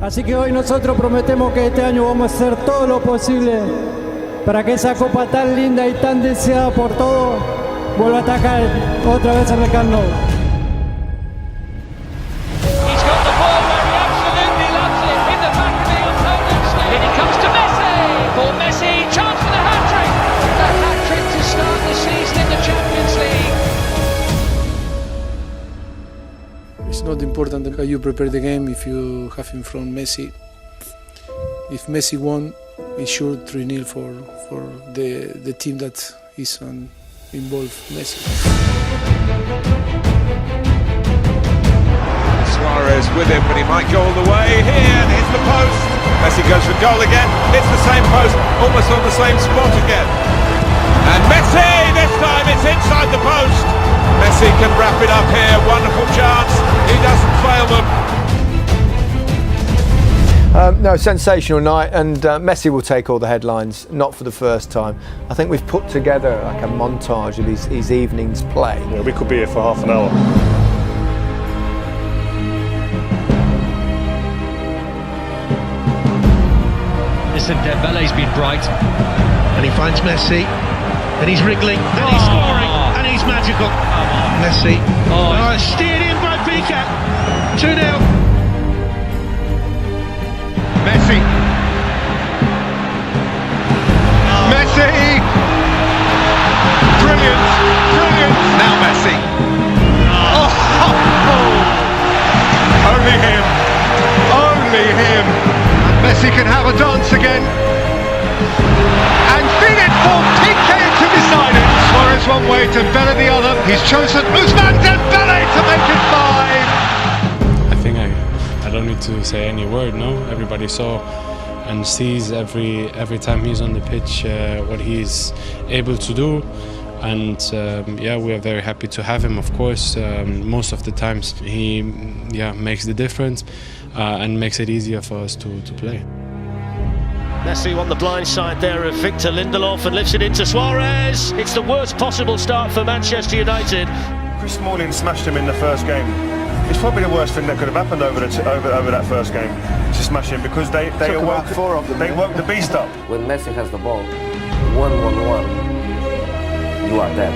Así que hoy nosotros prometemos que este año vamos a hacer todo lo posible para que esa copa tan linda y tan deseada por todos vuelva a atacar otra vez en el Camp Nou. He's got the ball where he absolutely loves it, in the back of the opponent's net. And it comes to Messi. For Messi, chance for the hat-trick. The hat-trick to start the season in the Champions League. It's not important how you prepare the game if you have in front Messi. If Messi won, it's sure 3-0 for the team that is involved, Messi. Suarez with him, but he might go all the way here and hits the post. Messi goes for goal again, hits the same post, almost on the same spot again. And Messi, this time it's inside the post. Messi can wrap it up here, wonderful chance, he doesn't fail them. No, sensational night, and Messi will take all the headlines, not for the first time. I think we've put together like a montage of his evening's play. Yeah, we could be here for half an hour. Listen, Dembele's been bright. And he finds Messi, and he's wriggling, and he's scoring, and he's magical. Messi. Steered in by Piqué. 2-0. Messi. Messi. Brilliant. Brilliant. Now Messi. Only him. Only him. Messi can have a dance again. And feed it for Piqué to decide it. Suarez one way, Dembele the other. He's chosen Ousmane Dembele to make it 5. I think I don't need to say any word, no? Everybody saw and sees every time he's on the pitch what he's able to do. And yeah, we are very happy to have him, of course. Most of the times he makes the difference and makes it easier for us to play. Messi on the blind side there of Victor Lindelof and lifts it into Suarez. It's the worst possible start for Manchester United. Chris Smalling smashed him in the first game. It's probably the worst thing that could have happened over that first game, to smash him, because they woke the beast up. When Messi has the ball, 1-1-1, you are dead.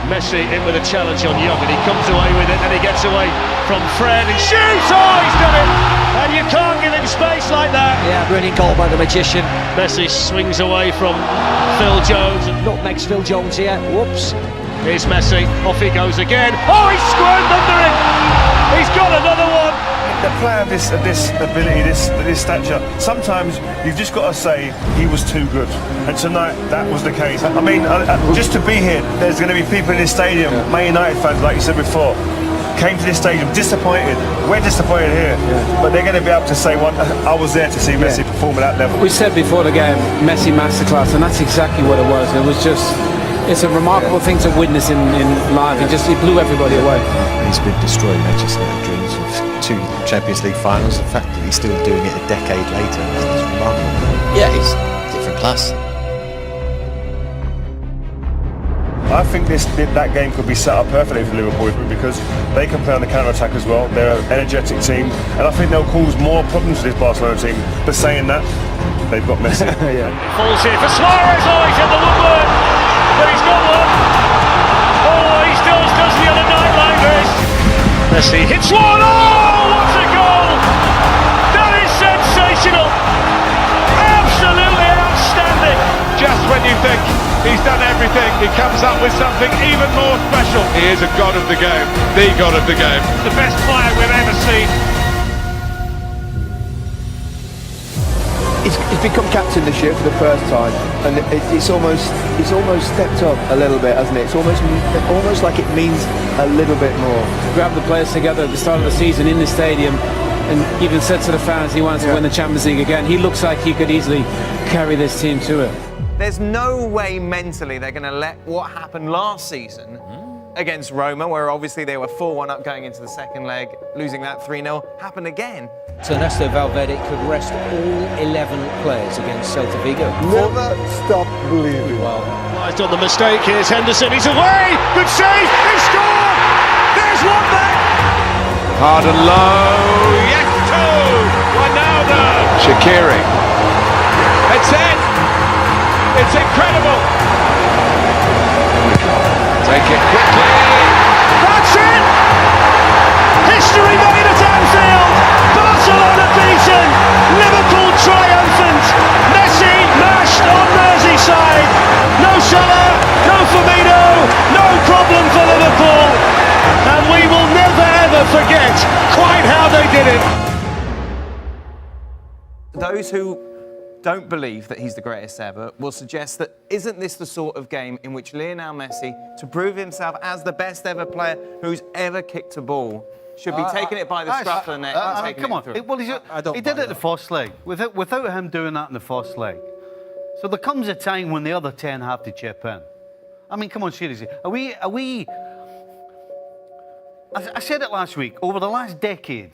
Messi in with a challenge on Young, and he comes away with it, and he gets away from Fred, and shoots! Oh, he's done it! And you can't give him space like that. Yeah, brilliant goal by the magician. Messi swings away from Phil Jones. And nutmegs Phil Jones here. Whoops. Here's Messi, off he goes again. Oh, he's squirmed under it! He's got another one! The player of this ability, this stature, sometimes you've just got to say he was too good. And tonight, that was the case. I mean, just to be here, there's going to be people in this stadium, Man United fans, like you said before, came to this stadium disappointed. We're disappointed here, but they're going to be able to say, I was there to see Messi perform at that level. We said before the game, Messi masterclass, and that's exactly what it was. It was just, it's a remarkable thing to witness in live. He blew everybody away. He's been destroying Manchester United dreams with 2 Champions League finals. The fact that he's still doing it a decade later is remarkable. Yeah, he's different class. I think that game could be set up perfectly for Liverpool because they can play on the counter-attack as well. They're an energetic team, and I think they'll cause more problems for this Barcelona team. But saying that, they've got Messi. Falls here for Suarez. Oh, he's in the woodwork, but he's got one. Oh, he still does the other night like this. Messi hits one. Oh, what a goal! That is sensational. Absolutely outstanding. Just when you think he's done everything, he comes up with something even more special. He is a god of the game, the god of the game. The best player we've ever seen. He's become captain this year for the first time, and it's almost stepped up a little bit, hasn't it? It's almost like it means a little bit more. Grab the players together at the start of the season in the stadium, and even said to the fans he wanted to win the Champions League again. He looks like he could easily carry this team to it. There's no way mentally they're going to let what happened last season against Roma, where obviously they were 4-1 up going into the second leg, losing that 3-0, happen again. So Ernesto Valverde could rest all 11 players against Celta Vigo. Never stop believing. Well, He's done the mistake. Here's Henderson. He's away. Good save. He scored. There's one back. Hard and low. Yes, 2. Shaqiri. It's in! It's incredible! Take it quickly! That's it! History made at Anfield! Barcelona beaten! Liverpool triumphant! Messi mashed on Merseyside! No Salah, no Firmino, no problem for Liverpool! And we will never ever forget quite how they did it! Those who don't believe that he's the greatest ever will suggest that isn't this the sort of game in which Lionel Messi, to prove himself as the best ever player who's ever kicked a ball, should be taking it by the scruff of the neck and taking come it on. through. Well, he did it the first leg, without him doing that in the first leg. So there comes a time when the other 10 have to chip in. I mean, come on, seriously. Are we... I said it last week, over the last decade,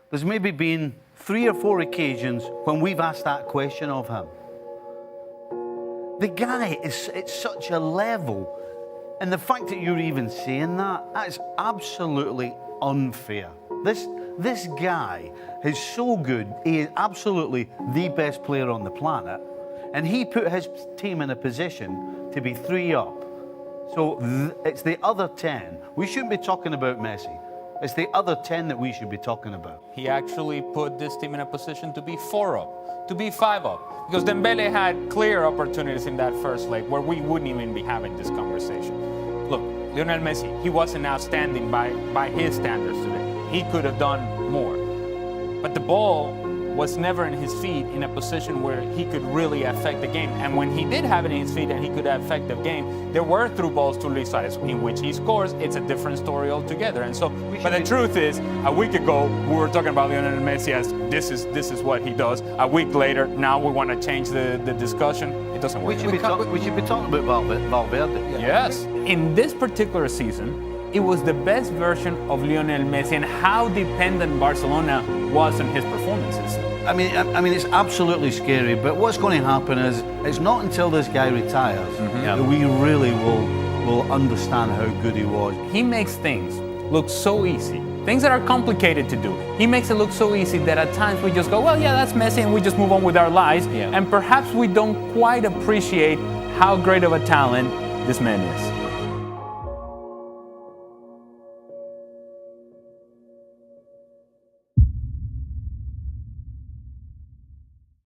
there's maybe been 3 or 4 occasions when we've asked that question of him. The guy is at such a level, and the fact that you're even saying that is absolutely unfair. This guy is so good, he is absolutely the best player on the planet, and he put his team in a position to be 3 up. So it's the other 10. We shouldn't be talking about Messi. It's the other 10 that we should be talking about. He actually put this team in a position to be 4 up, to be 5 up. Because Dembele had clear opportunities in that first leg where we wouldn't even be having this conversation. Look, Lionel Messi, he wasn't outstanding by his standards today. He could have done more. But the ball was never in his feet in a position where he could really affect the game. And when he did have it in his feet and he could affect the game, there were through balls to Luis Suarez in which he scores. It's a different story altogether. And so, but the truth is, a week ago, we were talking about Lionel Messi as this is what he does. A week later, now we want to change the discussion. It doesn't work. We should be talking about Valverde. Yes. In this particular season, it was the best version of Lionel Messi and how dependent Barcelona was on his performances. I mean, it's absolutely scary, but what's going to happen is it's not until this guy retires that we really will understand how good he was. He makes things look so easy. Things that are complicated to do. He makes it look so easy that at times we just go, well, yeah, that's Messi, and we just move on with our lives. Yeah. And perhaps we don't quite appreciate how great of a talent this man is.